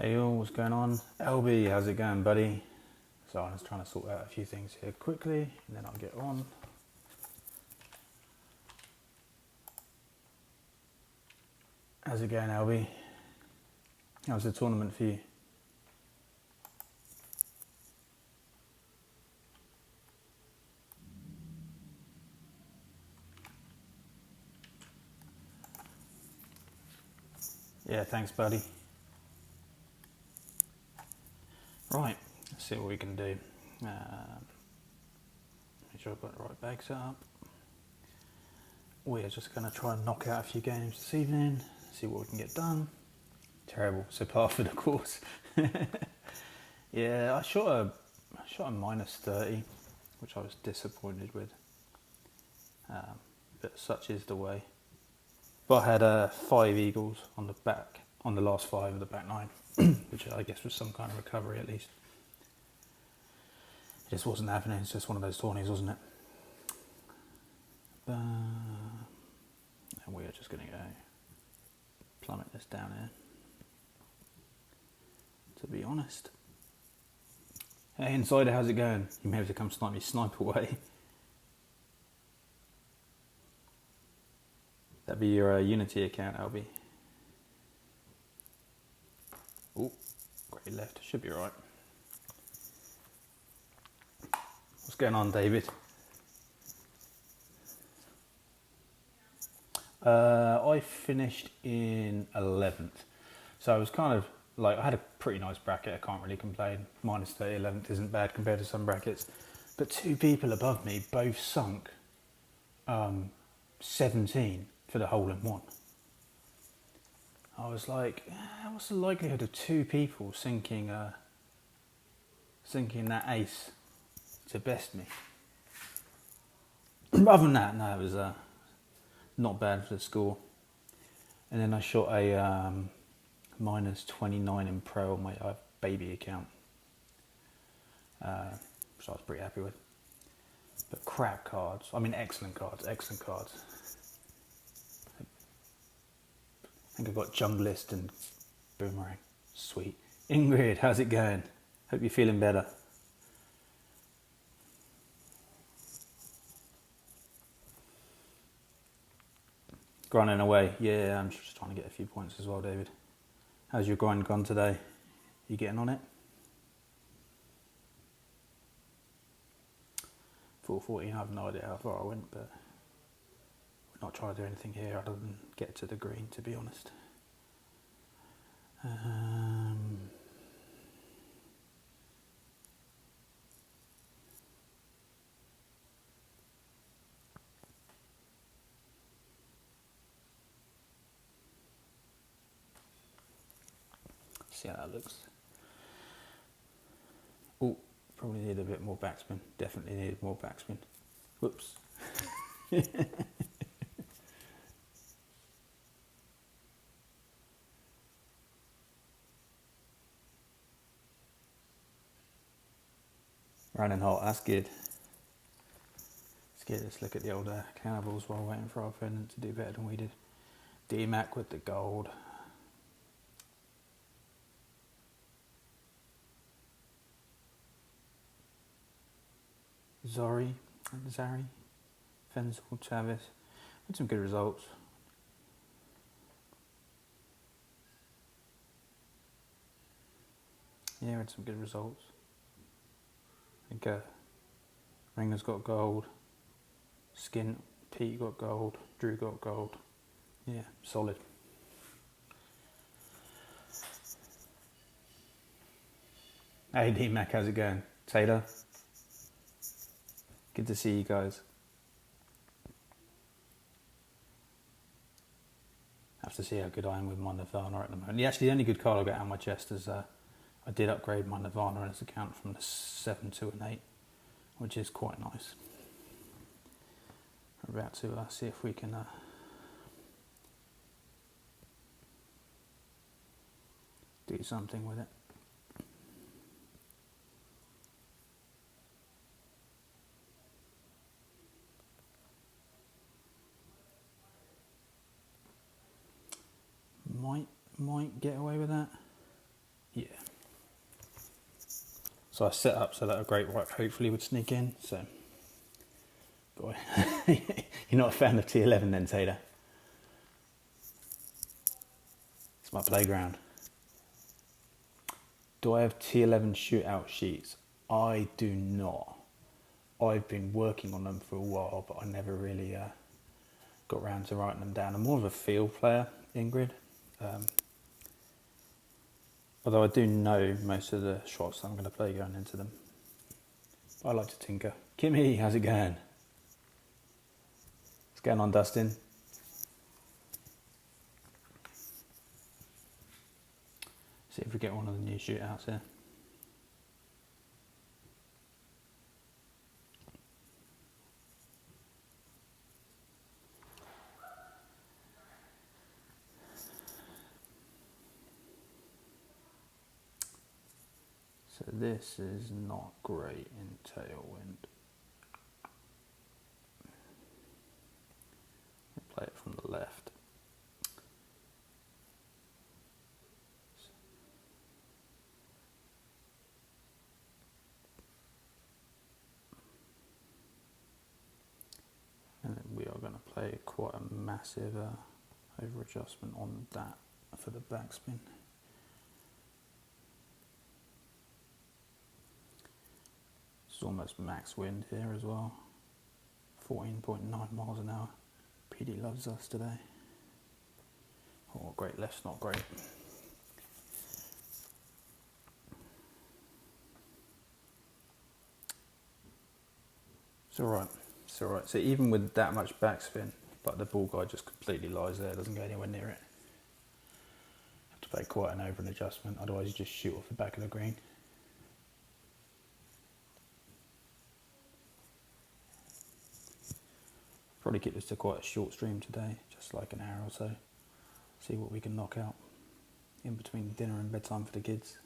Hey all, what's going on? LB, how's it going, buddy? So I'm just trying to sort out a few things here quickly, and then I'll get on. How's it going, LB? How's the tournament for you? Yeah, thanks, buddy. Right, let's see what we can do. Make sure I've got the right bag set up. We're just going to try and knock out a few games this evening, see what we can get done. Terrible, so par for the course. Yeah, I shot a minus 30, which I was disappointed with. But such is the way. But I had 5 eagles on the last 5 of the back 9, which I guess was some kind of recovery at least. It just wasn't happening. It's just one of those tourneys, wasn't it? And we are just going to go plummet this down here. To be honest. Hey, Insider, how's it going? You may have to come snipe me snipe away. That'd be your Unity account, Albie. Oh, great left. Should be alright. What's going on, David? I finished in 11th. So I was kind of like, I had a pretty nice bracket. I can't really complain. Minus 30, 11th isn't bad compared to some brackets. But 2 people above me both sunk 17 for the hole in one. I was like, what's the likelihood of 2 people sinking that ace to best me? Other than that, no, it was not bad for the score. And then I shot a minus 29 in pro on my baby account, which I was pretty happy with. But crap cards. I mean, excellent cards. I think I got Junglist and Boomerang. Sweet. Ingrid, how's it going? Hope you're feeling better. Grinding away. Yeah, I'm just trying to get a few points as well, David. How's your grind gone today? You getting on it? 414, I have no idea how far I went, but we're not trying to do anything here other than get to the green, to be honest. See how that looks. Oh, probably need a bit more backspin. Definitely needed more backspin. Whoops. Running hot, that's good. Let's look at the old Clannibals while waiting for our opponent to do better than we did. D-Mac with the gold. Zari, Fenzel, Chavez. Had some good results. Yeah, had some good results. I think Ringer's got gold. Skin, Pete got gold. Drew got gold. Yeah, solid. Hey D-Mac, how's it going? Taylor? Good to see you guys. Have to see how good I am with my Nirvana at the moment. Yeah, actually, the only good card I got out of my chest is I did upgrade my Nirvana in its account from the 7 to an 8, which is quite nice. We're about to see if we can do something with it. Might get away with that. So I set up so that a great white hopefully would sneak in. So, boy, you're not a fan of T11 then, Taylor? It's my playground. Do I have T11 shootout sheets? I do not. I've been working on them for a while, but I never really got around to writing them down. I'm more of a field player, Ingrid. Although I do know most of the shots I'm going to play going into them. I like to tinker. Kimmy, how's it going? What's going on, Dustin? See if we get one of the new shootouts here. So this is not great in tailwind. Play it from the left. And then we are going to play quite a massive over adjustment on that for the backspin. It's almost max wind here as well. 14.9 miles an hour. PD loves us today. Oh, great left's not great. It's alright. It's alright. So even with that much backspin, like the ball guide just completely lies there, doesn't go anywhere near it. Have to play quite an over and adjustment, otherwise you just shoot off the back of the green. Probably keep this to quite a short stream today, just like an hour or so. See what we can knock out in between dinner and bedtime for the kids.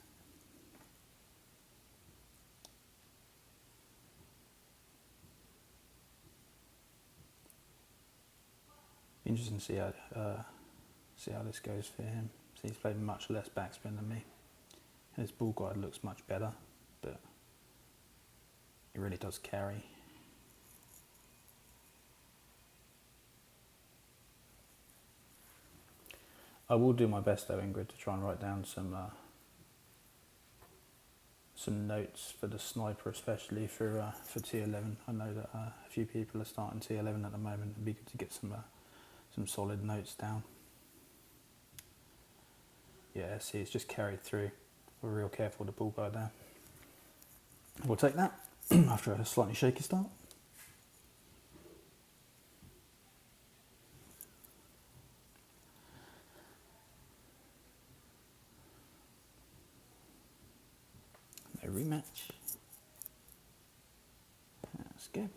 Be interesting to see how this goes for him. So he's played much less backspin than me. His ball guide looks much better, but it really does carry. I will do my best though, Ingrid, to try and write down some notes for the sniper, especially for T11. I know that a few people are starting T11 at the moment. It'd be good to get some solid notes down. Yeah, see, it's just carried through. We're real careful with the ball guide there. We'll take that after a slightly shaky start. No rematch. That's good.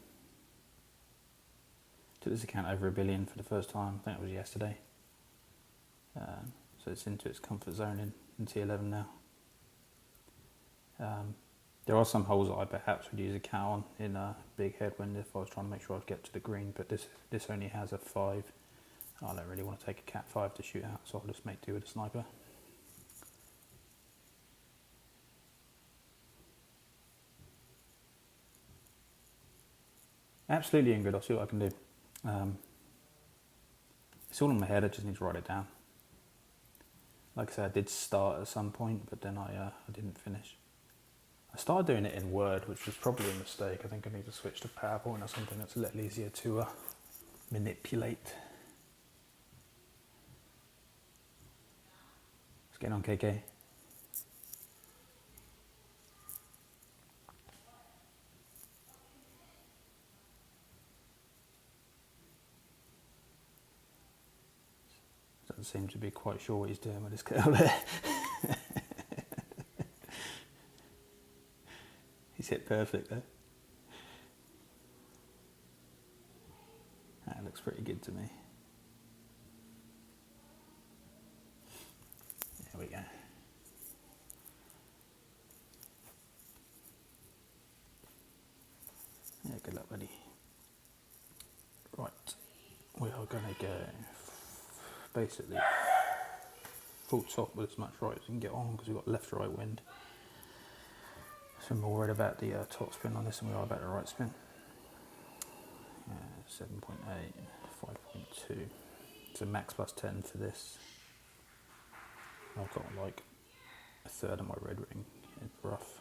Took this account over 1 billion for the first time. I think it was yesterday. So it's into its comfort zone in T11 now. There are some holes that I perhaps would use a cat on in a big headwind if I was trying to make sure I'd get to the green, but this only has a 5. I don't really want to take a cat 5 to shoot out, so I'll just make do with a sniper. Absolutely, Ingrid, I'll see what I can do. It's all in my head, I just need to write it down. Like I said, I did start at some point, but then I didn't finish. I started doing it in Word, which was probably a mistake. I think I need to switch to PowerPoint or something that's a little easier to manipulate. What's going on, KK? Doesn't seem to be quite sure what he's doing with his curl there. He's hit perfect there. That looks pretty good to me. There we go. Yeah, good luck, buddy. Right, we are going to go basically full top with as much right as we can get on because we've got left-right wind. So we're more worried about the top spin on this than we are about the right spin. 7.8, 5.2. So max plus 10 for this. I've got like a third of my red ring in rough.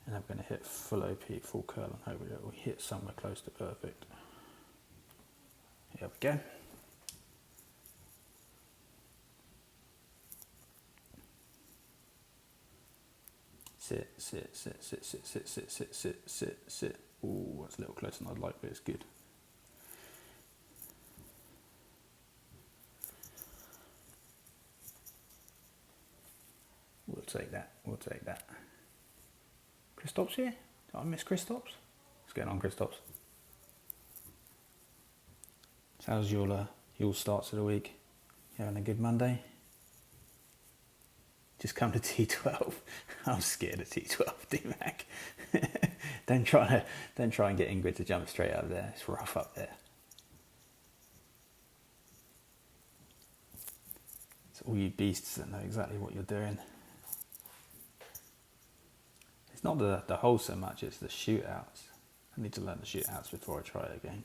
And I'm going to hit full OP, full curl, and hopefully it will hit somewhere close to perfect. Here we go. Sit, sit, sit, sit, sit, sit, sit, sit, sit, sit, sit. Ooh, that's a little closer than I'd like, but it's good. We'll take that, we'll take that. Kristaps here? Did I miss Kristaps? What's going on, Kristaps? How's your starts of the week? You having a good Monday? Just come to T12. I'm scared of T12, D-Mac. don't try and get Ingrid to jump straight up there. It's rough up there. It's all you beasts that know exactly what you're doing. It's not the hole so much, it's the shootouts. I need to learn the shootouts before I try it again.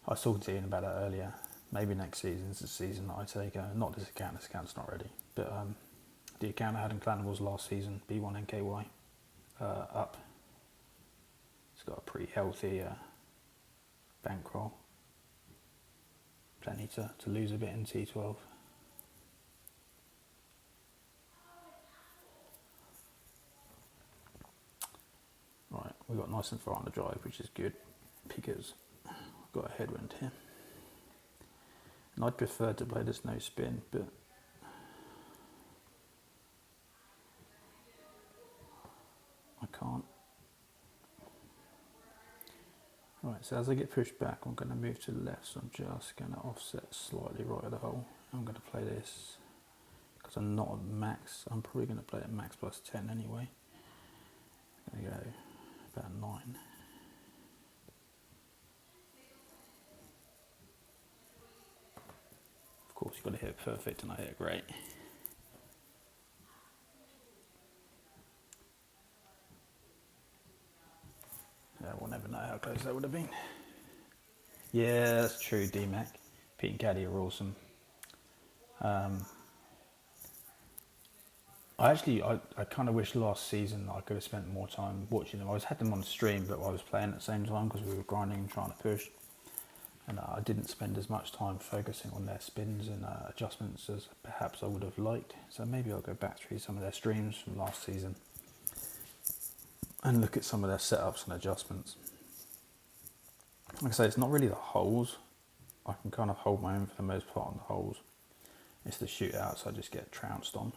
I was talking to Ian about that earlier. Maybe next season's the season that I take, not this account's not ready, but the account I had in Clannibals last season, B1NKY, up. It's got a pretty healthy bankroll. Plenty to lose a bit in T12. Right, we got nice and far on the drive, which is good because I've got a headwind here. And I'd prefer to play this no spin, but I can't. Right, so as I get pushed back, I'm going to move to the left, so I'm just going to offset slightly right of the hole. I'm going to play this, because I'm not at max, I'm probably going to play at max plus 10 anyway. I'm going to go about 9. Of course, you've got to hit it perfect, and I hit it great. Yeah, we'll never know how close that would have been. Yeah, that's true, D-Mac. Pete and Caddy are awesome. I kind of wish last season I could have spent more time watching them. I had them on stream, but I was playing at the same time because we were grinding and trying to push. And I didn't spend as much time focusing on their spins and adjustments as perhaps I would have liked. So maybe I'll go back through some of their streams from last season and look at some of their setups and adjustments. Like I say, it's not really the holes. I can kind of hold my own for the most part on the holes. It's the shootouts I just get trounced on.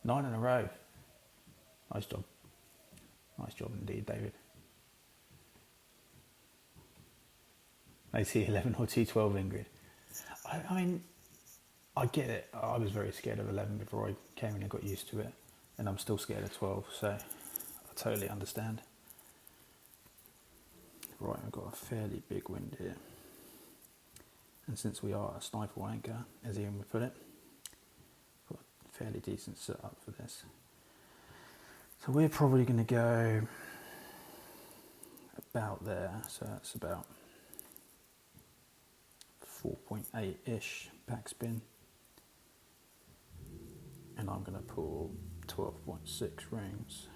9 in a row. Nice job. Nice job indeed, David. T11 or T12, Ingrid. I mean, I get it. I was very scared of 11 before I came in and got used to it. And I'm still scared of 12, so I totally understand. Right, I've got a fairly big wind here. And since we are a sniper anchor, as Ian would put it, got a fairly decent setup for this. So we're probably going to go about there. So that's about 4.8-ish backspin. And I'm going to pull 12.6 rings,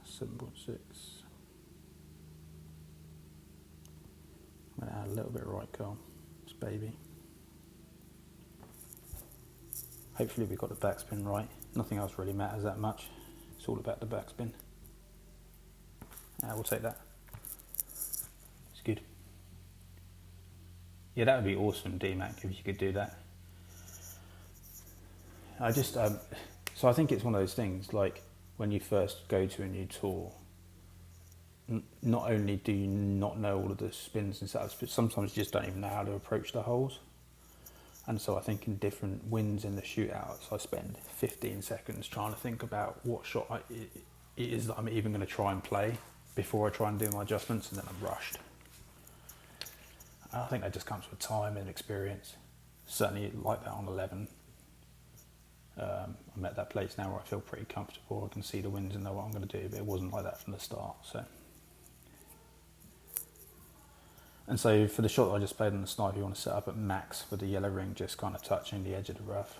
7.6. I'm going to add a little bit of right curl, this baby. Hopefully we got the backspin right. Nothing else really matters that much. It's all about the backspin. We'll take that. It's good. Yeah, that would be awesome, D-Mac, if you could do that. I just, so I think it's one of those things, like when you first go to a new tour, not only do you not know all of the spins and setups, but sometimes you just don't even know how to approach the holes. And so I think in different wins in the shootouts, I spend 15 seconds trying to think about what shot it is that I'm even going to try and play before I try and do my adjustments, and then I'm rushed. I think that just comes with time and experience. Certainly like that on 11. I'm at that place now where I feel pretty comfortable. I can see the winds and know what I'm going to do, but it wasn't like that from the start. So for the shot that I just played on the sniper, you want to set up at max with the yellow ring just kind of touching the edge of the rough,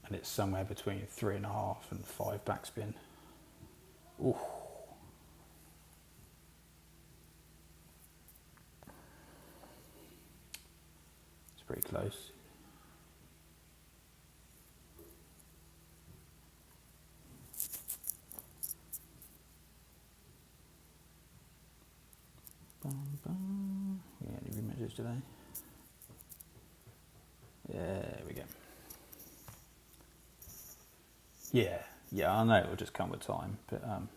and it's somewhere between 3.5 and 5 backspin. Ooh. It's pretty close. Any remeasures today? There we go. Yeah, I know it will just come with time, but I've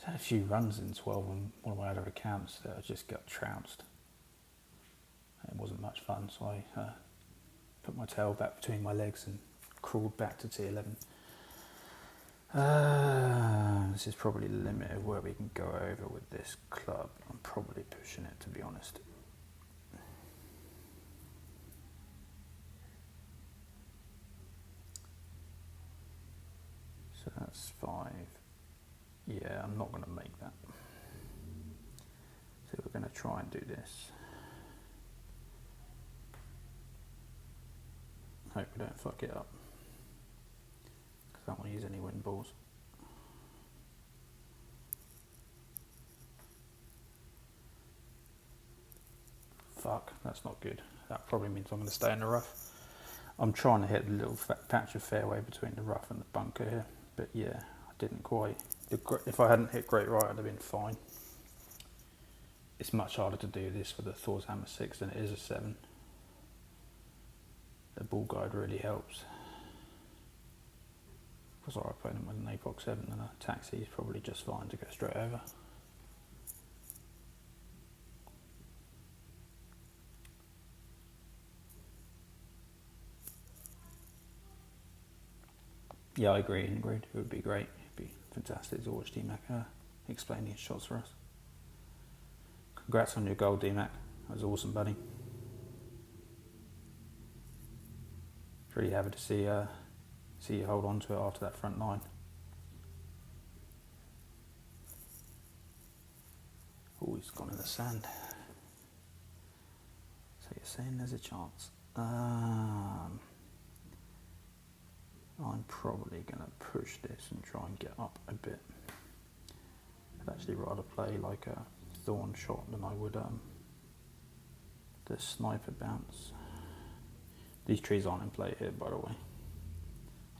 had a few runs in 12 on one of my other accounts that I just got trounced. It wasn't much fun, so I put my tail back between my legs and crawled back to T11. This is probably the limit of where we can go over with this club. I'm probably pushing it, to be honest. So that's 5. Yeah, I'm not going to make that. So we're going to try and do this. Hope we don't fuck it up, because I don't want to use any wind balls. Fuck, that's not good. That probably means I'm going to stay in the rough. I'm trying to hit a little patch of fairway between the rough and the bunker here, but yeah, I didn't quite. If I hadn't hit great right, I'd have been fine. It's much harder to do this with a Thor's Hammer 6 than it is a 7. The ball guide really helps. Because I played him with an APOC 7 and a taxi is probably just fine to go straight over. Yeah, I agree. It would be great. It'd be fantastic to watch DMAC explain his shots for us. Congrats on your goal, DMAC. That was awesome, buddy. Really happy to see you hold on to it after that front line. Oh, he's gone in the sand. So you're saying there's a chance. I'm probably going to push this and try and get up a bit. I'd actually rather play like a thorn shot than I would the sniper bounce. These trees aren't in play here, by the way.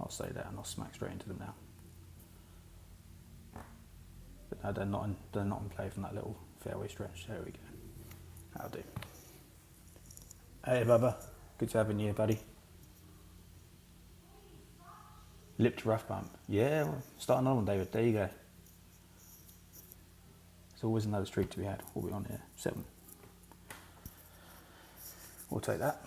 I'll say that and I'll smack straight into them now. But no, they're not in play from that little fairway stretch. There we go. That'll do. Hey Bubba, good to have you here, buddy. Lipped rough bump. Yeah, well, start another one, David. There you go. There's always another streak to be had. What are we on here? 7. We'll take that.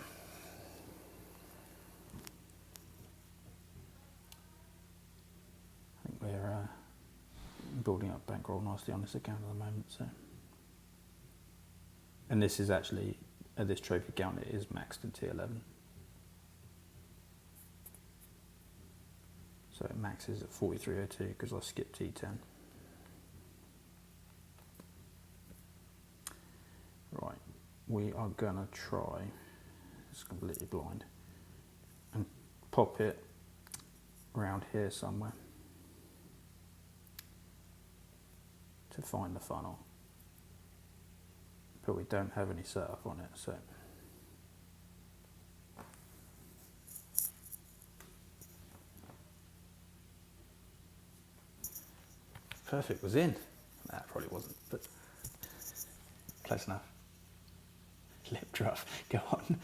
I think we're building up bankroll nicely on this account at the moment. So, and this is actually, at this trophy count, it is maxed in T11. So it maxes at 4302 because I skipped T10. Right, we are gonna try, it's completely blind, and pop it around here somewhere to find the funnel. But we don't have any setup on it, so. Perfect was in. Nah, probably wasn't, but close enough. Lip rough, go on.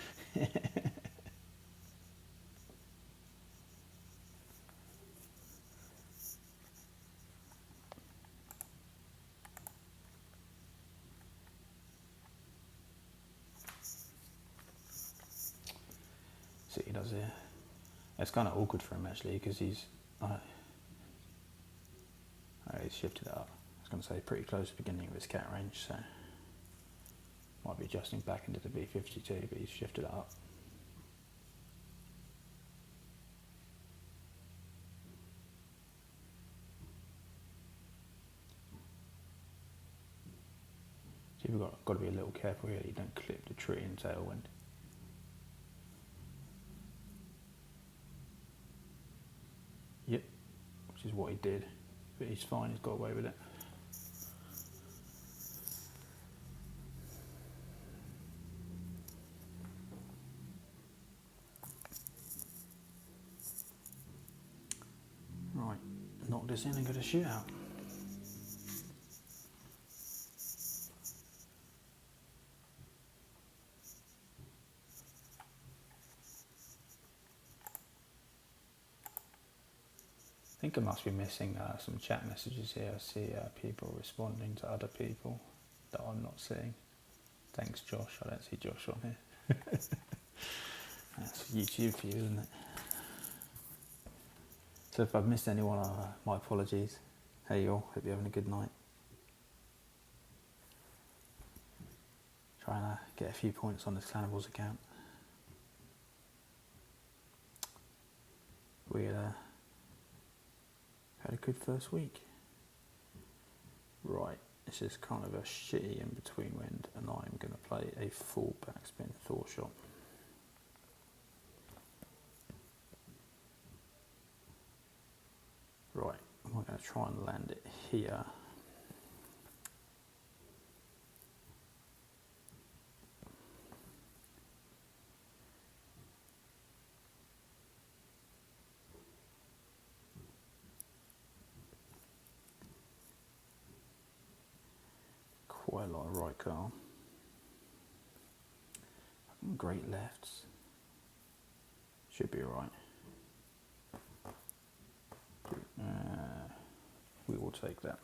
See what he does here. It's kind of awkward for him actually because he's shifted it up. I was going to say pretty close to the beginning of his cat range, so might be adjusting back into the B52, but he's shifted it up. So you've got to be a little careful here. You don't clip the tree in tailwind. Yep, which is what he did, but he's fine. He's got away with it. Right, knock this in and get a shootout. I think I must be missing some chat messages here. I see people responding to other people that I'm not seeing. Thanks, Josh. I don't see Josh on here. That's YouTube for you, isn't it? So if I've missed anyone, my apologies. Hey y'all, hope you're having a good night. Trying to get a few points on this Clannibals account. We had a good first week. Right, this is kind of a shitty in-between wind, and I'm going to play a full backspin Thor shot. Right, I'm going to try and land it here. Quite a lot of right arm. Great lefts. Should be alright. We will take that.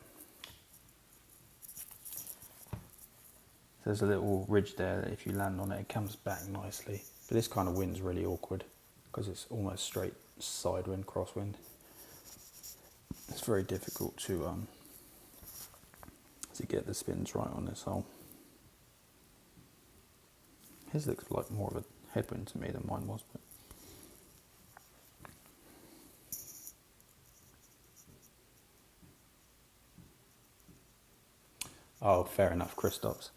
There's a little ridge there that if you land on it, it comes back nicely. But this kind of wind's really awkward because it's almost straight side wind, crosswind. It's very difficult to get the spins right on this hole. His looks like more of a headwind to me than mine was, but oh, fair enough, Kristaps.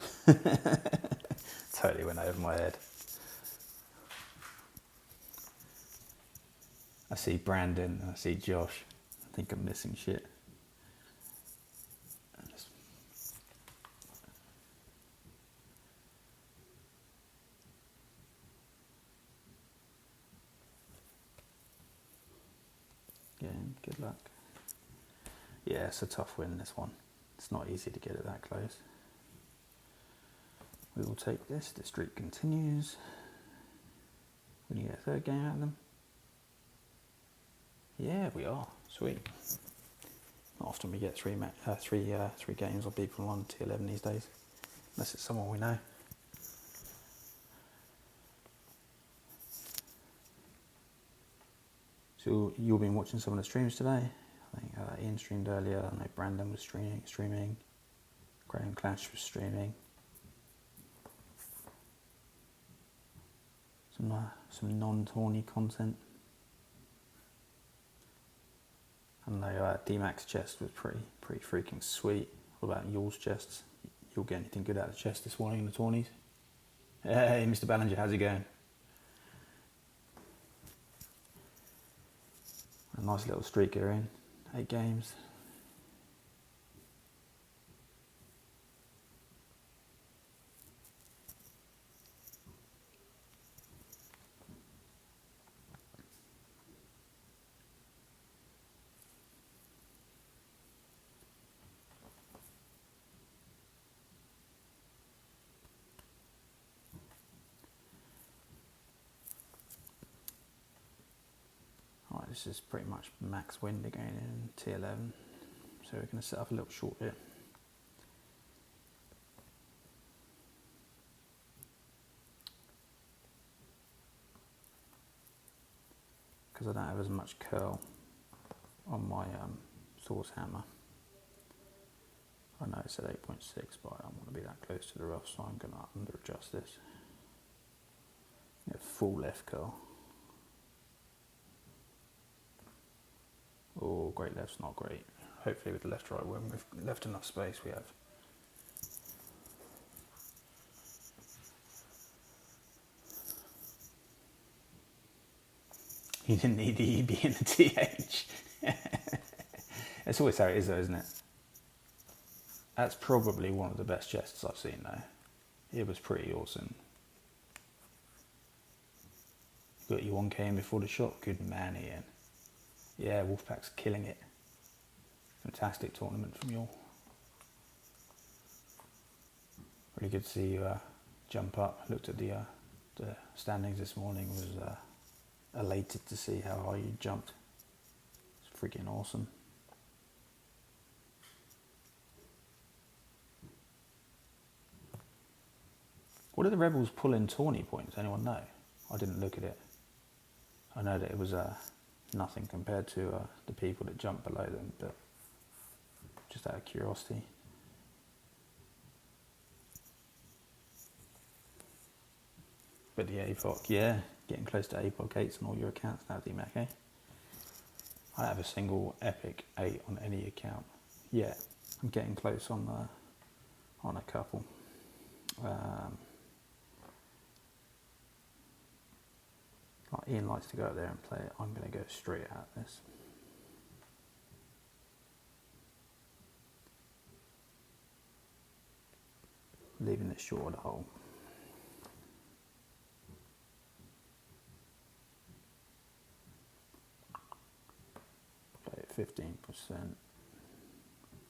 Totally went over my head. I see Brandon, I see Josh. I think I'm missing shit. Again, good luck. Yeah, it's a tough win, this one. It's not easy to get it that close. We will take this. The streak continues. We need a third game out of them. Yeah, we are. Sweet. Not often we get three games of people on T11 these days, unless it's someone we know. So you've been watching some of the streams today. I think Ian streamed earlier. I know Brandon was streaming. Graham Clash was streaming. Some non-tawny content. I know D-Mac's chest was pretty freaking sweet. What about y'all's chests? You'll get anything good out of the chest this morning in the tawnies? Hey, Mr. Ballinger, how's it going? A nice little streak here in 8 games. Right, this is pretty much max wind again in T11, so we're going to set up a little short bit. Because I don't have as much curl on my Thor's hammer. I know it's at 8.6, but I don't want to be that close to the rough, so I'm going to under adjust this. Get full left curl. Oh, great left's not great. Hopefully with the left right when we've left enough space we have. You didn't need the EB and the TH. It's always how it is though, isn't it? That's probably one of the best chests I've seen though. It was pretty awesome. You got your 1k in before the shot. Good man, Ian. Yeah, Wolfpack's killing it. Fantastic tournament from you all. Really good to see you jump up. Looked at the standings this morning. Was elated to see how high you jumped. It's freaking awesome. What did the Rebels pull in tourney points? Anyone know? I didn't look at it. I know that it was nothing compared to the people that jumped below them, but just out of curiosity. But the APOC, yeah, getting close to APOC 8s on all your accounts now, DMAC, eh? I have a single epic 8 on any account. Yeah, I'm getting close on a couple. Ian likes to go out there and play it. I'm going to go straight at this. Leaving it short of the hole. Play it 15%,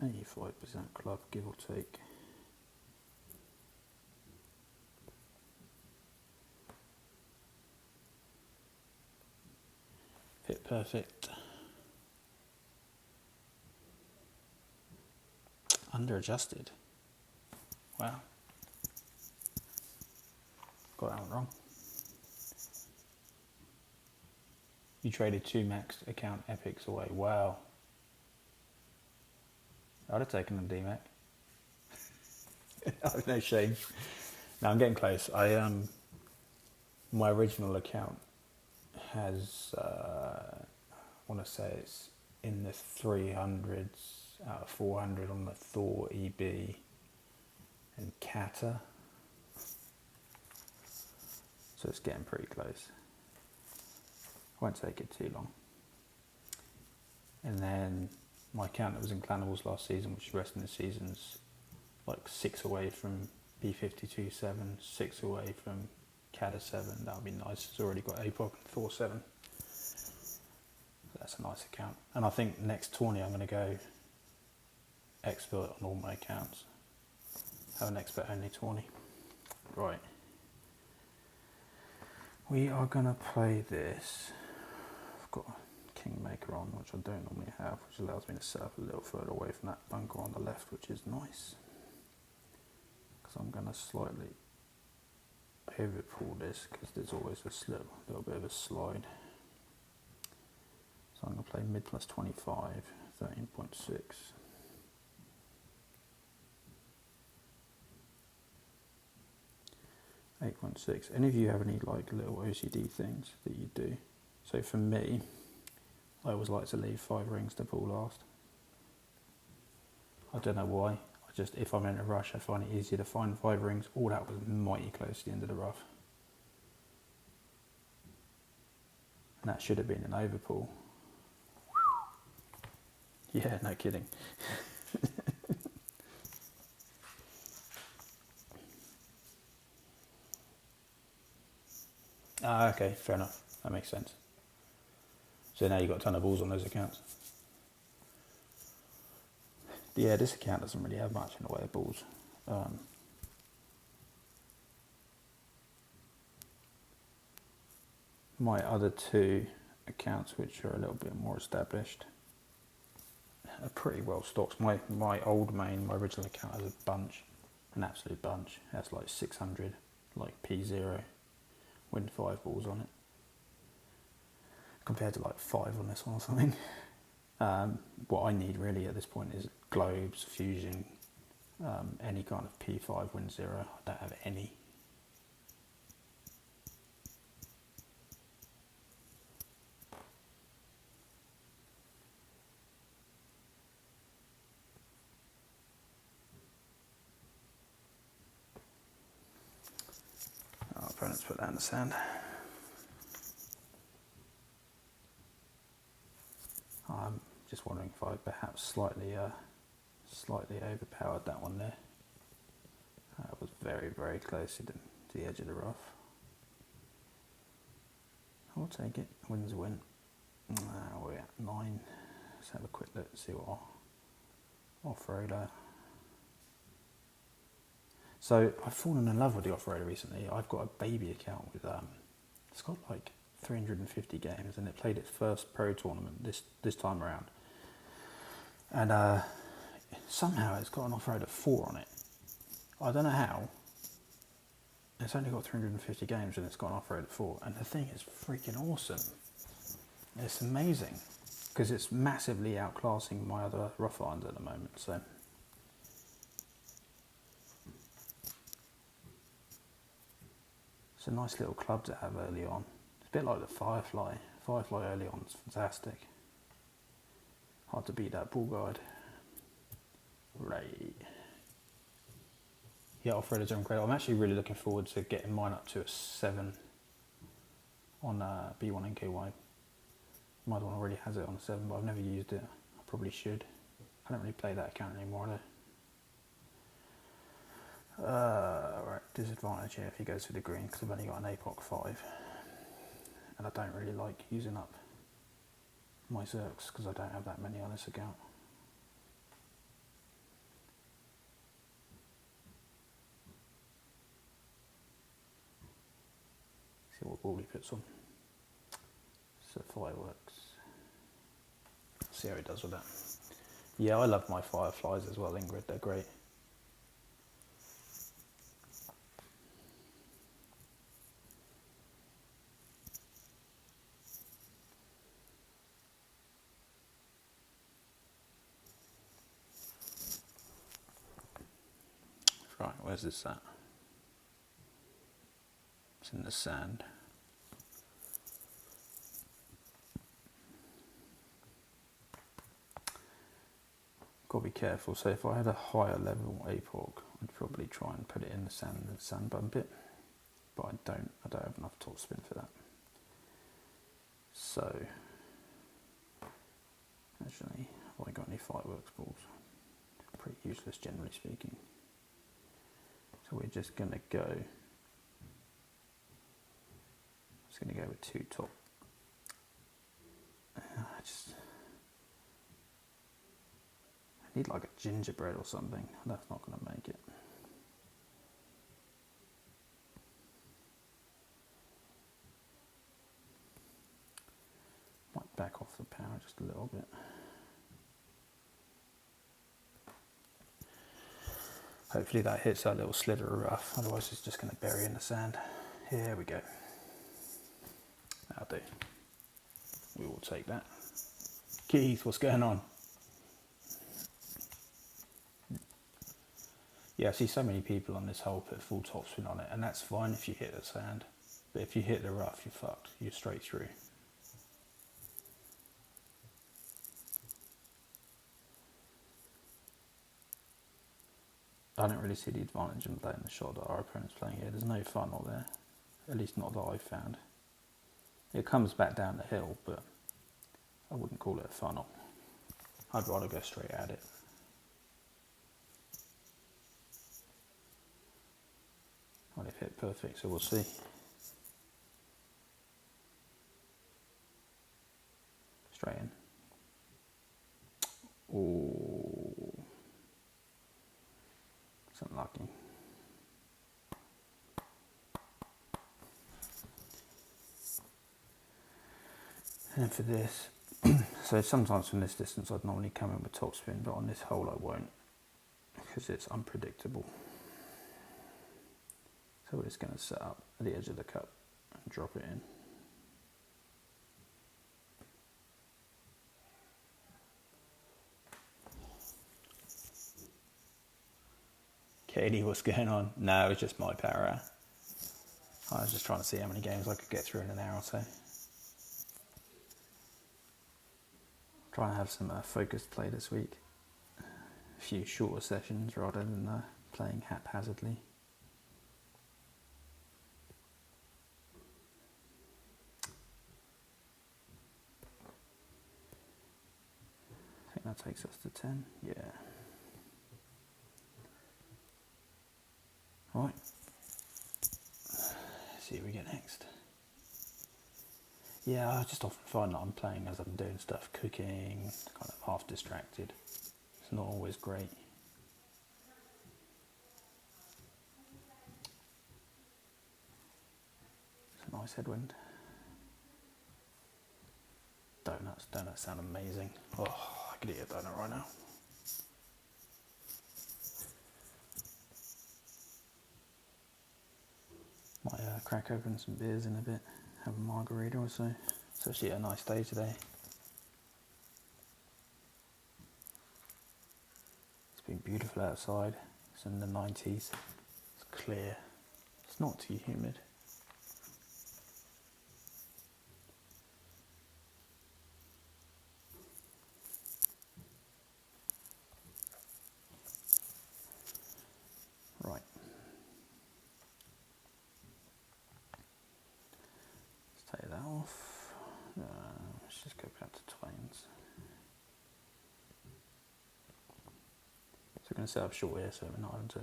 85% club, give or take. Fit perfect. Under adjusted. Wow. Got that one wrong. You traded 2 max account epics away. Wow. I'd have taken them, DMAC. I have no shame. No, I'm getting close. My original account has, I want to say it's in the 300s out of 400 on the Thor, EB and Kata. So it's getting pretty close. Won't take it too long. And then my account that was in Clannibals last season, which is the rest of the season's like 6 away from B52 7, 6 away from Kata 7. That would be nice. It's already got APOC and Thor 7. That's a nice account. And I think next tourney I'm going to go expert on all my accounts. Have an expert only tourney. Right. We are going to play this. I've got a Kingmaker on, which I don't normally have, which allows me to set up a little further away from that bunker on the left, which is nice. Because I'm going to slightly overpull this, because there's always a little bit of a slide. So I'm going to play mid plus 25, 13.6. .6. Any of you have any like little OCD things that you do? So for me, I always like to leave 5 rings to pull last. I don't know why. If I'm in a rush, I find it easier to find 5 rings. All that was mighty close to the end of the rough. And that should have been an overpull. Yeah, no kidding. Okay, fair enough. That makes sense. So now you've got a ton of balls on those accounts. Yeah, this account doesn't really have much in the way of balls. My other 2 accounts, which are a little bit more established, are pretty well stocked. My old main, my original account has a bunch, an absolute bunch. It has like 600, like P0, win 5 balls on it, compared to like 5 on this one or something. What I need really at this point is globes, fusion, any kind of P5 win 0. I don't have any. Opponents put that in the sand. Just wondering if I perhaps slightly overpowered that one there. That was very, very close to the edge of the rough. I'll take it. Win's a win. We're at 9. Let's have a quick look, see what our off-roader. So I've fallen in love with the off-roader recently. I've got a baby account with it's got like 350 games, and it played its first pro tournament this time around. And somehow it's got an off-roader 4 on it. I don't know how. It's only got 350 games and it's got an off-roader 4, and the thing is freaking awesome. It's amazing because it's massively outclassing my other rough irons at the moment. So it's a nice little club to have early on. It's a bit like the Firefly. Firefly early on is fantastic. Hard to beat that bull guide. Right. Yeah, off-roaders are incredible. I'm actually really looking forward to getting mine up to a 7 on B1 NKY. My other one already has it on a 7, but I've never used it. I probably should. I don't really play that account anymore, though. Right, disadvantage here if he goes for the green, because I've only got an APOC 5. And I don't really like using up my Zerks, because I don't have that many on this account. See what ball he puts on. So fireworks. See how he does with that. Yeah, I love my Fireflies as well, Ingrid. They're great. Right, where's this at? It's in the sand. Got to be careful. So if I had a higher level APOC, I'd probably try and put it in the sand and sand bump it. But I don't have enough top spin for that. So actually, have I got any fireworks balls? Pretty useless generally speaking. So we're just gonna go. Just gonna go with 2 top. I need like a gingerbread or something. That's not gonna make it. Might back off the power just a little bit. Hopefully that hits that little sliver of rough, otherwise it's just going to bury in the sand. Here we go. That'll do. We will take that. Keith, what's going on? Yeah, I see so many people on this hole put full topspin on it, and that's fine if you hit the sand. But if you hit the rough, you're fucked. You're straight through. I don't really see the advantage in playing the shot that our opponent's playing here. There's no funnel there, at least not that I've found. It comes back down the hill, but I wouldn't call it a funnel. I'd rather go straight at it. Well, they've hit perfect, so we'll see. Straight in. Oh. It's unlucky. And for this, so sometimes from this distance I'd normally come in with topspin, but on this hole I won't, because it's unpredictable. So we're just going to set up at the edge of the cup and drop it in. Katie, what's going on? No, it's just my power. I was just trying to see how many games I could get through in an hour or so. Trying to have some focused play this week. A few shorter sessions rather than playing haphazardly. that takes us to 10. Yeah. Right. Let's see what we get next. Yeah, I just often find that I'm playing as I'm doing stuff, cooking, kind of half distracted. It's not always great. It's a nice headwind. Donuts sound amazing. Oh, I could eat a donut right now. Might crack open some beers in a bit, have a margarita or so. It's actually a nice day today. It's been beautiful outside. It's in the 90s. It's clear. It's not too humid. Right. Let's take that off. Let's just go back to Twain's. So we're going to set up short here so we're not having to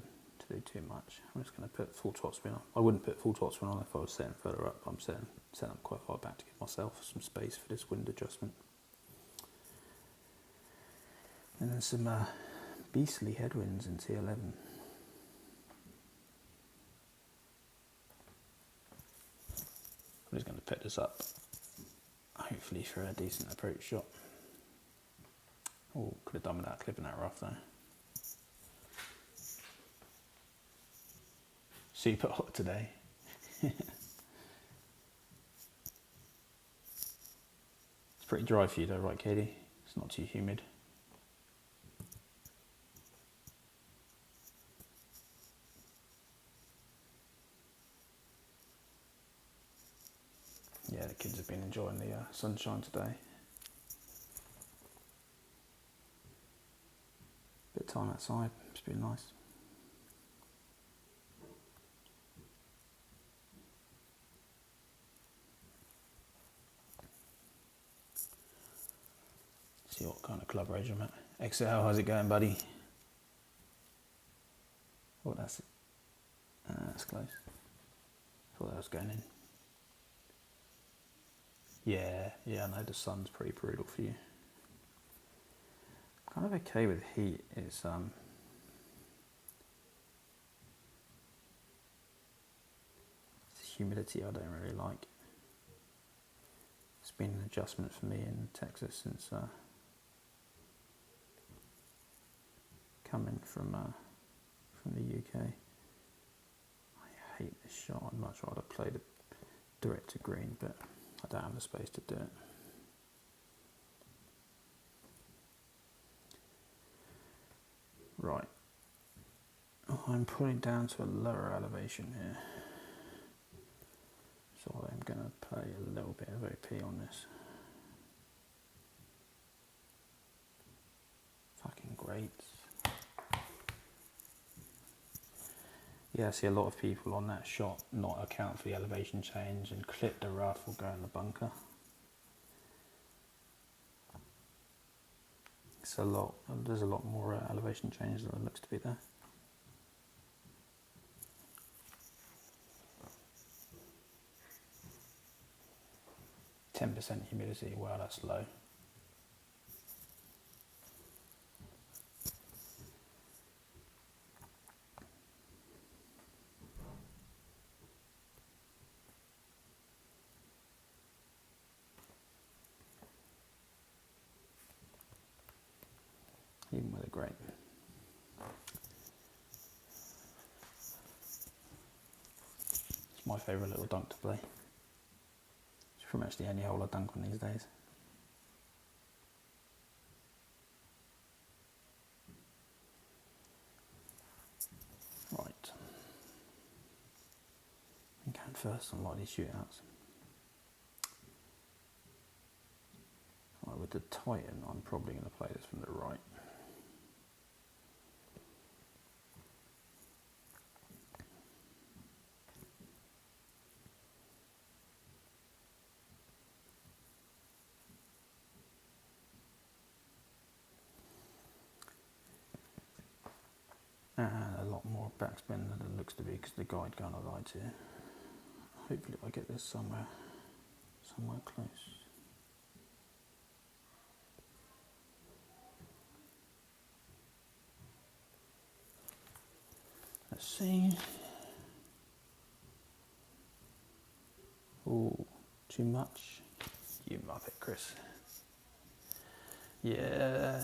do too much. I'm just going to put full topspin on. I wouldn't put full topspin on if I was setting further up. I'm setting up quite far back to give myself some space for this wind adjustment. And then some beastly headwinds in T11. I'm just going to pick this up, hopefully for a decent approach shot. Oh, could have done without clipping that rough though. Super hot today. It's pretty dry for you though, right Katie? It's not too humid. Yeah, the kids have been enjoying the sunshine today. Bit of time outside, it's been nice. See what kind of club range I'm at. XL, how's it going, buddy? Oh, that's it. That's close. Thought that was going in. Yeah, I know the sun's pretty brutal for you. I'm kind of okay with heat. It's humidity I don't really like. It's been an adjustment for me in Texas since coming from the UK. I hate this shot. I'd much rather play the direct to green, but I don't have the space to do it. Right. I'm pulling down to a lower elevation here. So I'm going to play a little bit of OP on this. Fucking great. Yeah, I see a lot of people on that shot not account for the elevation change and clip the rough or go in the bunker. It's a lot. There's a lot more elevation change than it looks to be there. %10 humidity. Wow, that's low. Even with a grape. It's my favourite little dunk to play. It's pretty much the only hole I dunk on these days. Right. I'm going first on a lot of these shootouts. Right, with the Titan, I'm probably going to play this from the right. more backspin than it looks to be because the guide kind of lies here. Hopefully I get this somewhere close. Let's see. Oh, too much? You muppet, Chris. Yeah,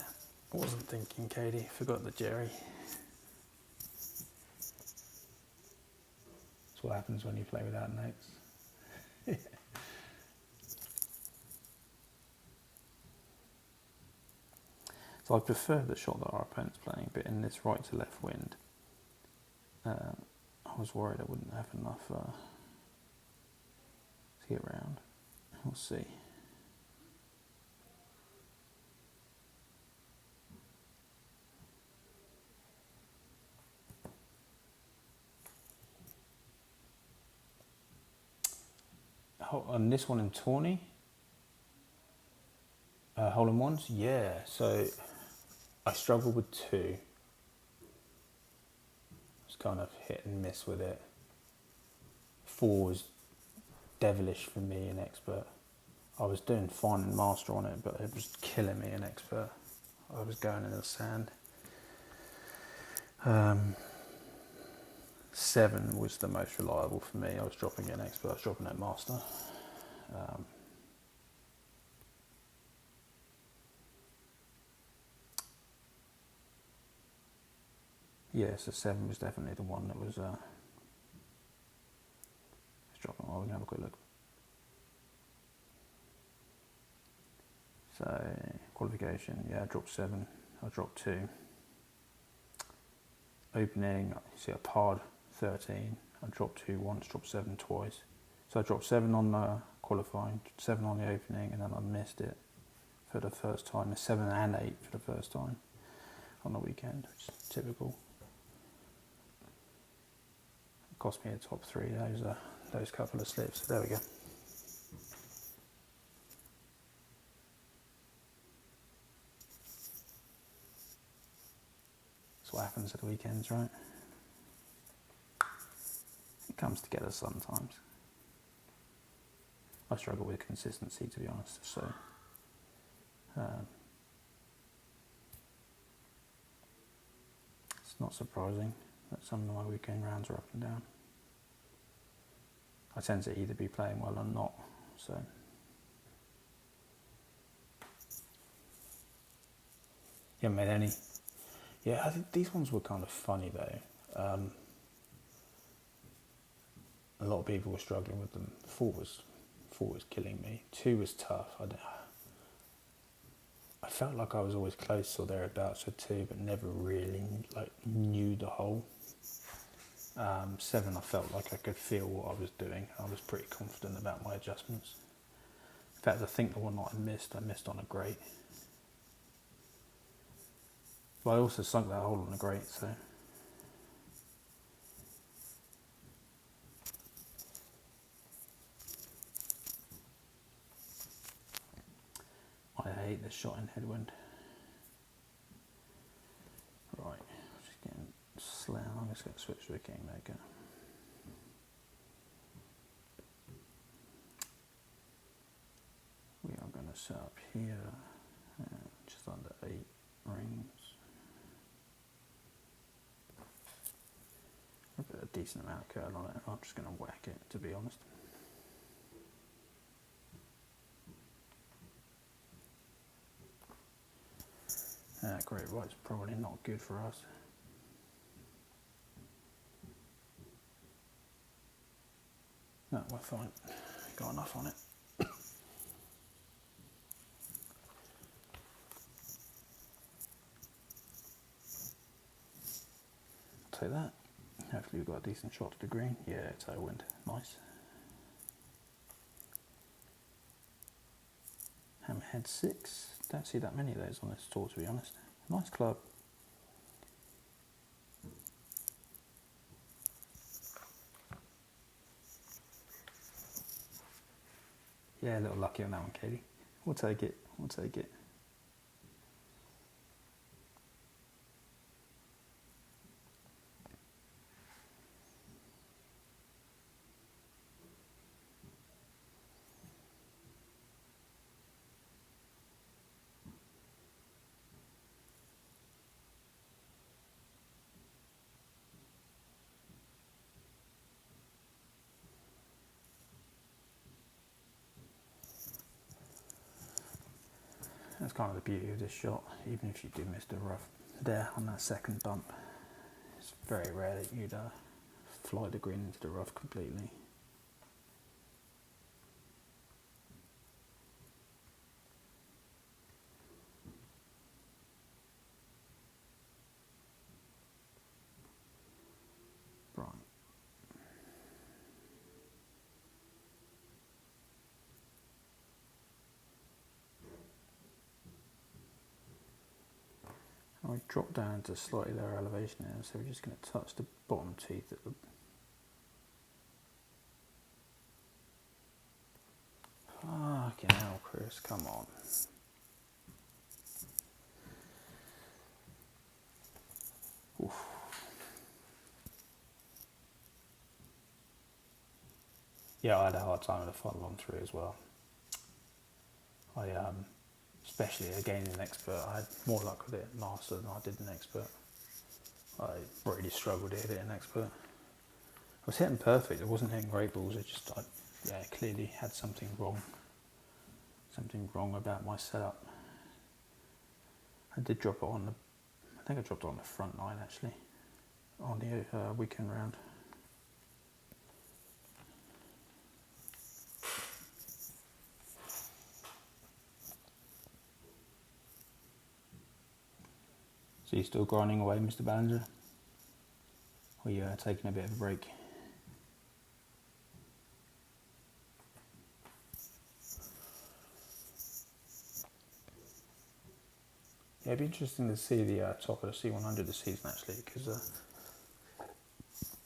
I wasn't thinking, Katie. Forgot the Jerry. That's what happens when you play without notes. So I prefer the shot that our opponent's playing, but in this right to left wind, I was worried I wouldn't have enough to get round. We'll see. On this one in Tawny, hole-in-ones, yeah. So I struggled with 2. It's kind of hit and miss with it. 4 was devilish for me in expert. I was doing fine in master on it, but it was killing me in expert. I was going in the sand. 7 was the most reliable for me. I was dropping it in expert, I was dropping it in master. Yeah, so 7 was definitely the one that was dropping. Oh, we can have a quick look. So, qualification, yeah, I dropped 7, I dropped 2. Opening, you see I parred 13, I dropped 2 once, dropped 7 twice. So I dropped 7 on the qualifying, 7 on the opening, and then I missed it for the first time. 7 and 8 for the first time on the weekend, which is typical. It cost me a top 3, those couple of slips. There we go. That's what happens at the weekends, right? It comes together sometimes. I struggle with consistency, to be honest, so it's not surprising that some of my weekend rounds are up and down. I tend to either be playing well or not, so. You haven't made any? Yeah, I think these ones were kind of funny though. A lot of people were struggling with them. 4 was killing me. 2 was tough. I felt like I was always close or thereabouts with 2, but never really knew the hole. 7, I felt like I could feel what I was doing. I was pretty confident about my adjustments. In fact, I think the one that I missed on a grate. But I also sunk that hole on a grate, so. I hate this shot in headwind. Right, just getting slammed. I'm just going to switch to a kingmaker. We are going to set up here, just under 8 rings. I've got a decent amount of curl on it. I'm just going to whack it, to be honest. Great, right, it's probably not good for us. No, we're fine. Got enough on it. Take that. Hopefully we've got a decent shot to the green. Yeah, tailwind. Nice. Hammerhead 6. Don't see that many of those on this tour, to be honest. Nice club. Yeah, a little lucky on that one, Katie. We'll take it. We'll take it. That's kind of the beauty of this shot. Even if you do miss the rough there on that second bump, it's very rare that you'd fly the green into the rough completely. Right. I drop down to slightly lower elevation here, so we're just going to touch the bottom teeth at the fucking hell, Chris, come on. Oof. Yeah, I had a hard time with the follow on through as well. I especially again in expert, I had more luck with it in master than I did in expert. I really struggled to hit it in expert. I was hitting perfect, I wasn't hitting great balls, it just, I clearly had something wrong. Something wrong about my setup. I did drop it on the, I think I dropped it on the front line actually, on the weekend round. So you're still grinding away, Mr. Ballinger? Or are you taking a bit of a break? Yeah, it'd be interesting to see the top of the C100 this season actually, because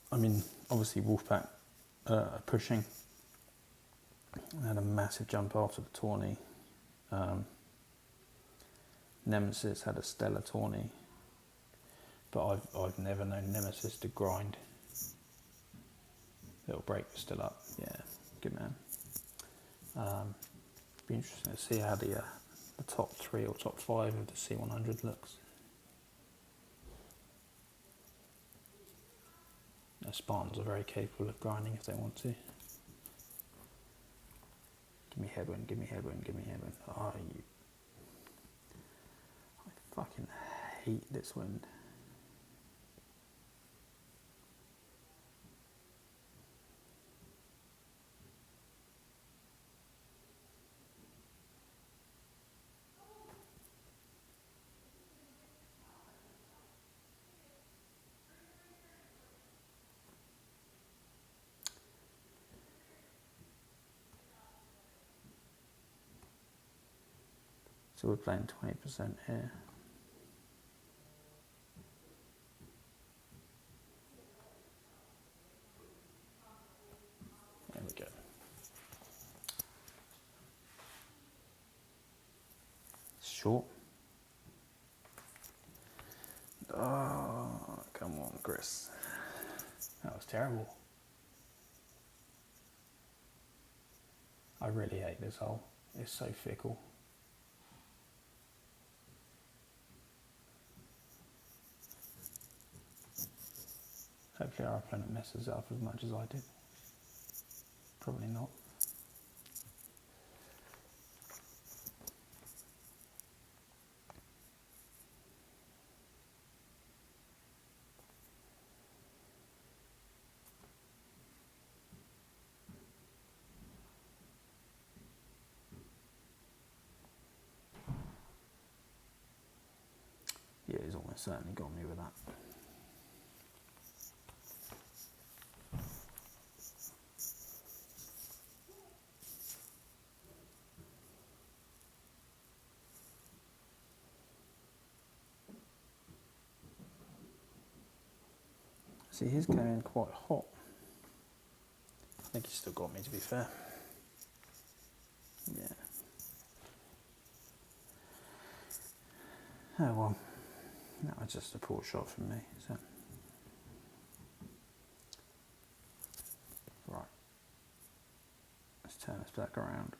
I mean, obviously Wolfpack are pushing. They had a massive jump after the tourney. Nemesis had a stellar tourney, but I've never known Nemesis to grind. Little break was still up, yeah, good man. Be interesting to see how the top 3 or top 5 of the C100 looks. The Spartans are very capable of grinding if they want to. Give me headwind, give me headwind, give me headwind. Oh, I fucking hate this wind. So we're playing 20% here. There we go. Short. Oh, come on, Chris. That was terrible. I really hate this hole. It's so fickle. Hopefully our opponent messes it up as much as I did. Probably not. Yeah, he's almost certainly got me with that. See, his came in quite hot. I think he still got me, to be fair. Yeah. Oh well, that was just a poor shot from me. So. Right. Let's turn this back around.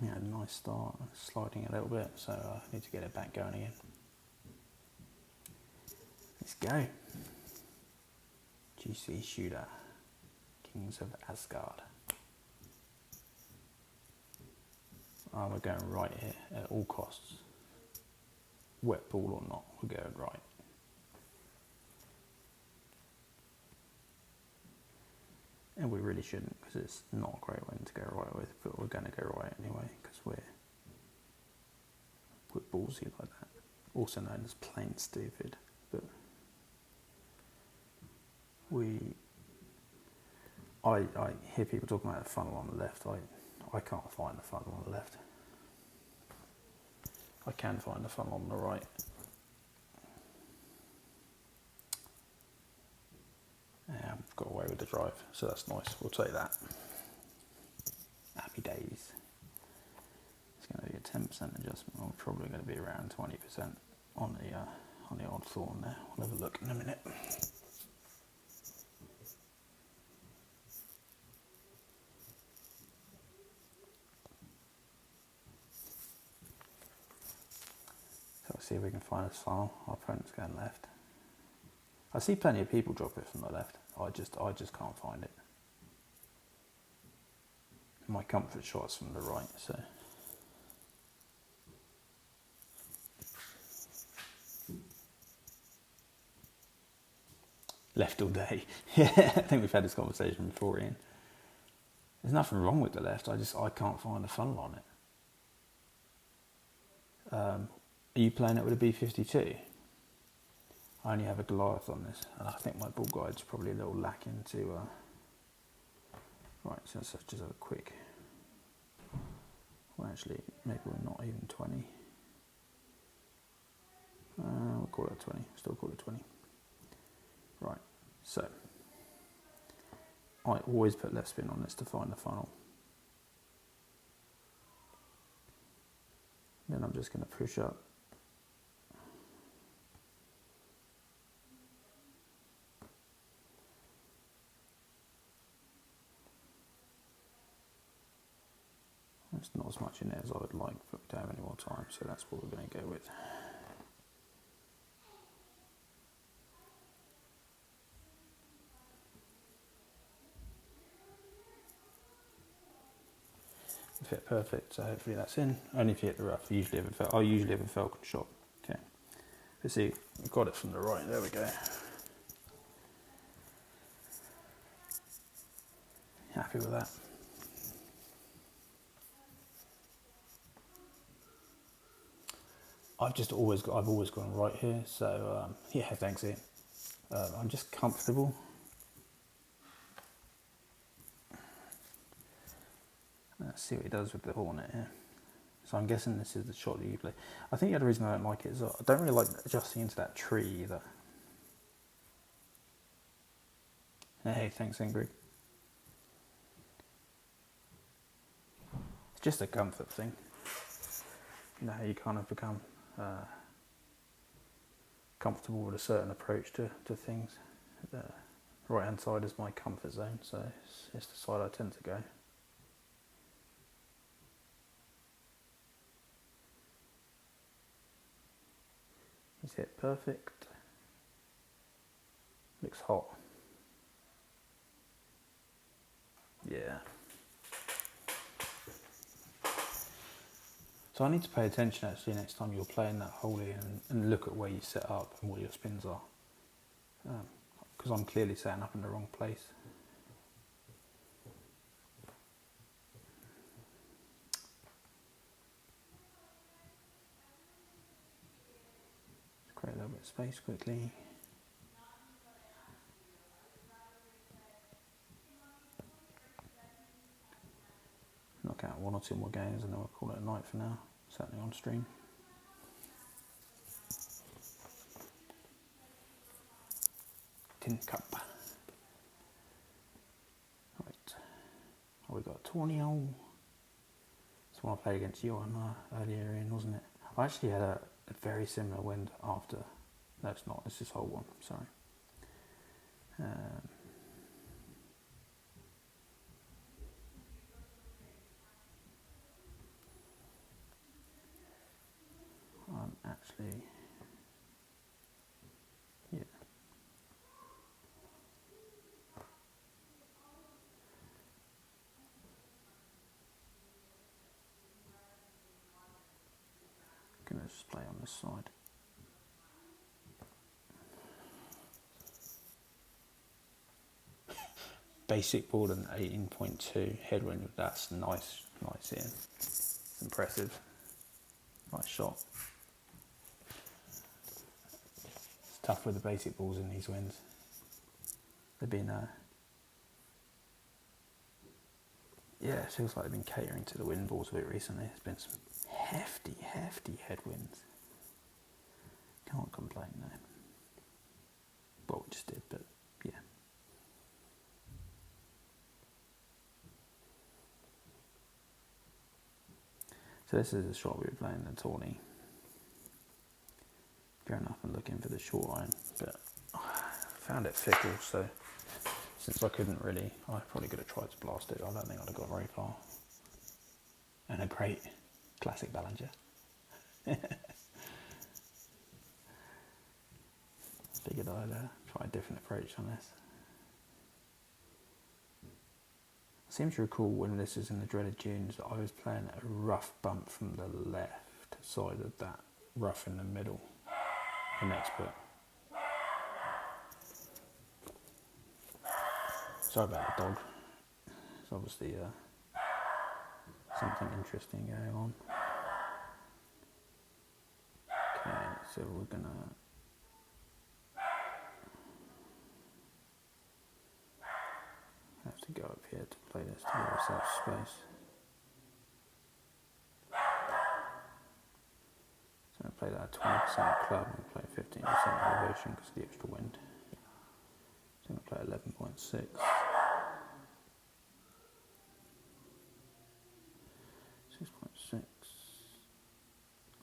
We had a nice start, sliding a little bit, so I need to get it back going again. Let's go. GC Shooter, Kings of Asgard. Oh, we're going right here at all costs. wet pool or not, we're going right. And we really shouldn't, because it's not a great one to go right with, but we're going to go right anyway, because we're ballsy like that. Also known as plain stupid, but I hear people talking about the funnel on the left. I can't find the funnel on the left. I can find the funnel on the right. Yeah, I've got away with the drive, so that's nice. We'll take that. Happy days. It's going to be a 10% adjustment. I'm probably going to be around 20% on the odd Thor there. We'll have a look in a minute. So let's see if we can find this funnel. Our opponent's going left. I see plenty of people drop it from the left. I just can't find it. My comfort shot's from the right, so. Left all day. Yeah, I think we've had this conversation before, Ian. There's nothing wrong with the left. I can't find a funnel on it. Are you playing it with a B52? I only have a Goliath on this, and I think my ball guide's probably a little lacking to. Right, so let's just have a quick. Well, actually, maybe we're not even 20. We'll call it 20. Still call it 20. Right, so I always put left spin on this to find the funnel. Then I'm just going to push up. There's not as much in there as I would like, but we don't have any more time, so that's what we're going to go with. Fit perfect, so hopefully that's in. Only if you hit the rough. I usually have a falcon shot. Okay. Let's see, we've got it from the right. There we go. Happy with that. I've always gone right here. So yeah, thanks, Ian. I'm just comfortable. Let's see what he does with the Hornet here. So I'm guessing this is the shot that you play. I think the other reason I don't like it is I don't really like adjusting into that tree either. Hey, thanks, Ingrid. It's just a comfort thing. You know, you kind of become comfortable with a certain approach to things. The right hand side is my comfort zone, so it's the side I tend to go. He's hit perfect. Looks hot. Yeah. So I need to pay attention actually next time you're playing that hole and look at where you set up and what your spins are. Because I'm clearly setting up in the wrong place. Let's create a little bit of space quickly. Knock out one or two more games and then we'll call it a night for now, certainly on stream. Tin cup. Right, oh, we got 20 all. That's one I played against you on earlier in, wasn't it? I actually had a very similar wind after. No, it's not, it's this whole one, sorry. I'm actually, yeah. Gonna just play on this side. basic board and 18.2 headwind. That's nice here. It's impressive. Nice shot. It's tough with the basic balls in these winds. They've been, it feels like they've been catering to the wind balls a bit recently. There's been some hefty headwinds. Can't complain though. Well, we just did, but yeah. So this is a shot we were playing the tourney. Going up and looking for the short iron, but I found it fickle, so since I couldn't really, I probably could have tried to blast it. I don't think I'd have got very far. And a great classic Ballinger. Figured I'd try a different approach on this. I seem to recall when this is in the Dreaded Dunes that I was playing a rough bump from the left side of that rough in the middle. An expert. Sorry about the dog. There's obviously something interesting going on. Okay, so we're gonna have to go up here to play this to give ourselves space. So I'm going to play that 20% club and play 15% elevation because of the extra wind. So I'm going to play 11.6. 6.6.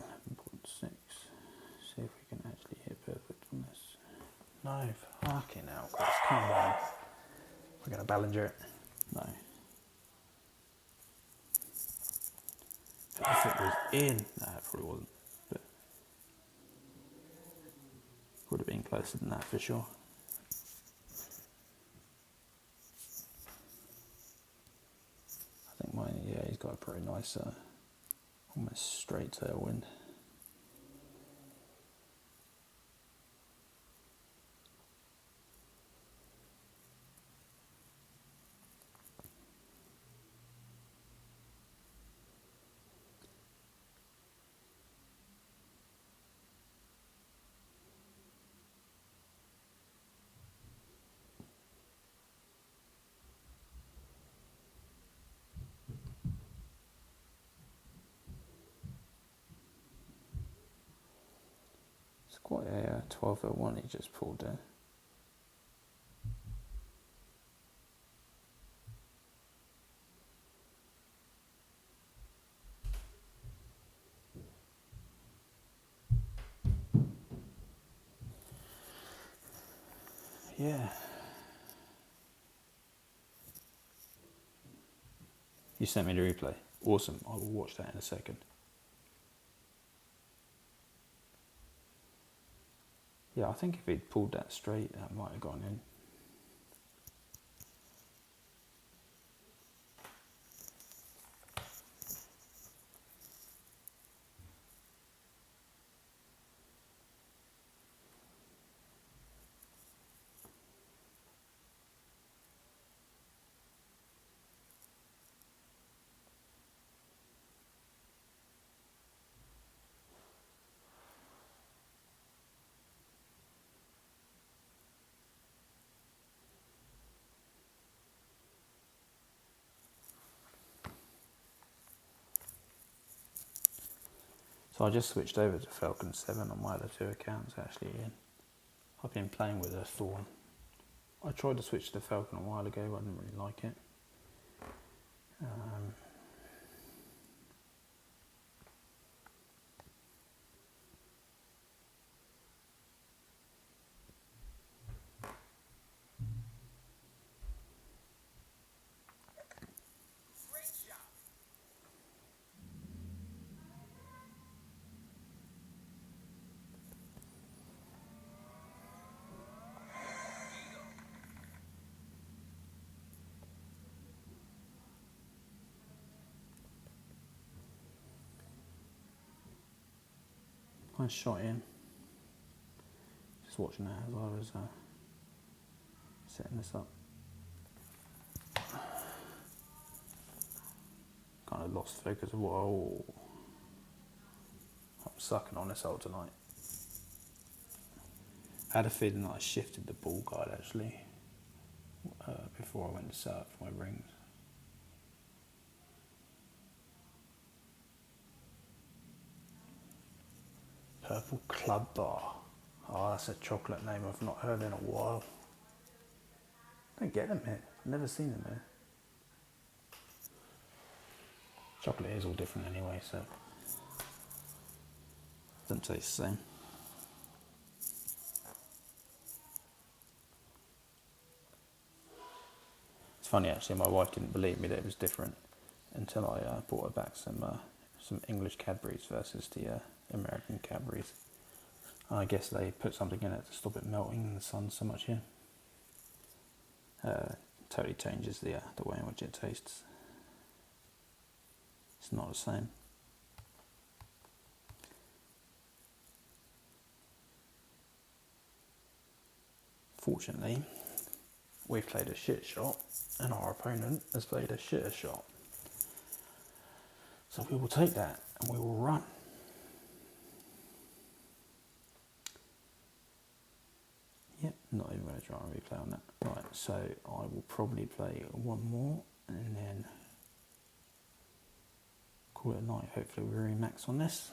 11.6. See if we can actually hit perfect on this. No, fucking hell, Chris, come on. We're going to Ballinger it. No. If it was in, no, it probably wasn't. But would have been closer than that for sure. I think mine, yeah, he's got a pretty nice, almost straight tailwind. Quite a 1201 he just pulled there. Yeah. You sent me the replay. Awesome. I will watch that in a second. Yeah, I think if he'd pulled that straight, that might have gone in. So I just switched over to Falcon 7 on my other two accounts actually, Ian. I've been playing with a Thor. I tried to switch to Falcon a while ago, but I didn't really like it. Nice shot in. Just watching that as I was setting this up. kind of lost focus of what I'm sucking on this hole tonight. I had a feeling that I shifted the ball guide actually before I went to set up for my rings. Purple Club Bar. Oh, that's a chocolate name I've not heard in a while. Don't get them here. I've never seen them here. Chocolate is all different anyway, so doesn't taste the same. It's funny actually, my wife didn't believe me that it was different until I brought her back some English Cadbury's versus the American Cadbury's. I guess they put something in it to stop it melting in the sun so much here. Totally changes the way in which it tastes. It's not the same. Fortunately, we've played a shit shot and our opponent has played a shitter shot. So we will take that and we will run. Yep, not even going to try and replay on that. Right, so I will probably play one more and then call it a night. Hopefully we remax on this.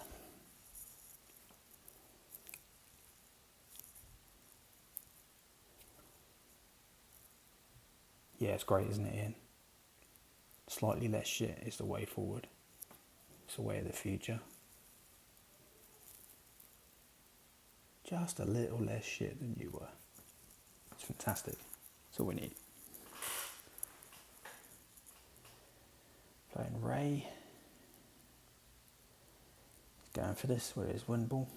Yeah, it's great, isn't it, Ian? Slightly less shit is the way forward. It's the way of the future. Just a little less shit than you were. It's fantastic. That's all we need. Playing Ray. Going for this with his wind ball.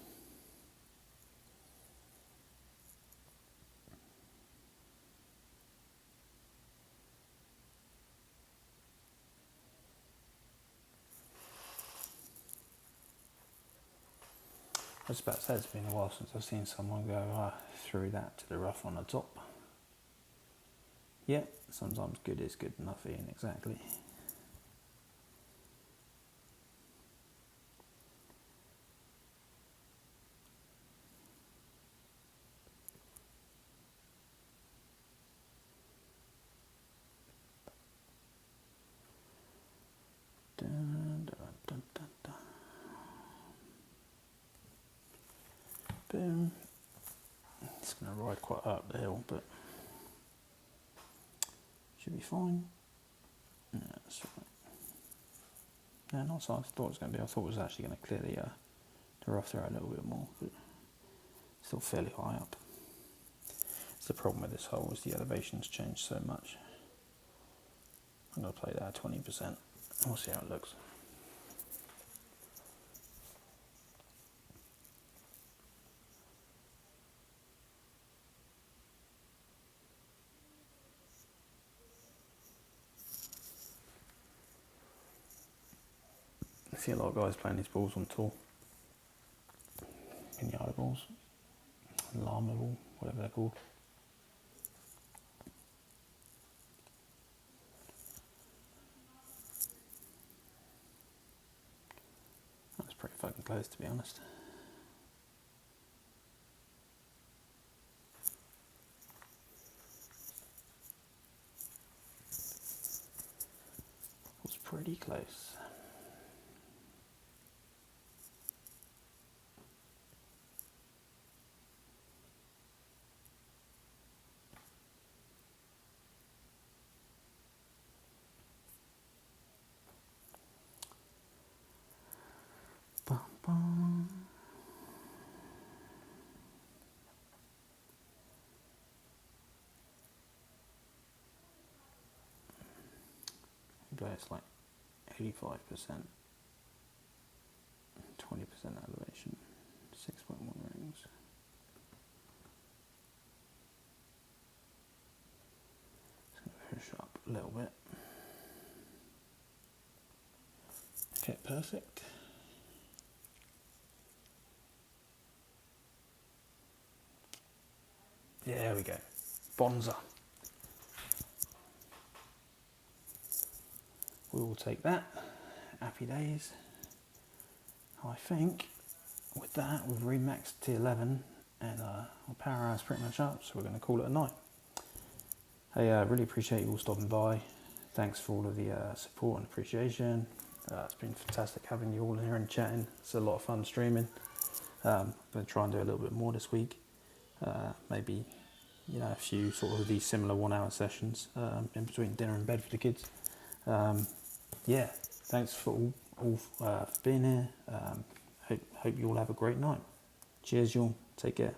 I was about to say it's been a while since I've seen someone go through that to the rough on the top. Yeah, sometimes good is good enough, Ian, exactly. Dun, dun, dun, dun, dun. Boom. It's going to ride quite up the hill, but should be fine. Yeah, that's right. Yeah, not so I thought it was going to be. I thought it was actually going to clear the rough there a little bit more, but still fairly high up. It's the problem with this hole is the elevation's changed so much. I'm going to play that at 20%. We'll see how it looks. I see a lot of guys playing these balls on tour. Pinata balls, llama ball, whatever they're called. That's pretty fucking close, to be honest. Was pretty close. Bum, bum. It's like 85%, 20% elevation, 6.1 rings. Just going to push up a little bit. Okay, perfect. There we go. Bonza. We will take that happy days. I think with that, we've remaxed T11 and our power hour's pretty much up, so we're going to call it a night. Hey, I really appreciate you all stopping by. Thanks for all of the support and appreciation. It's been fantastic having you all in here and chatting. It's a lot of fun streaming. I'm going to try and do a little bit more this week. Maybe, a few sort of these similar 1 hour sessions in between dinner and bed for the kids. Thanks for all for being here. Hope you all have a great night. Cheers, y'all. Take care.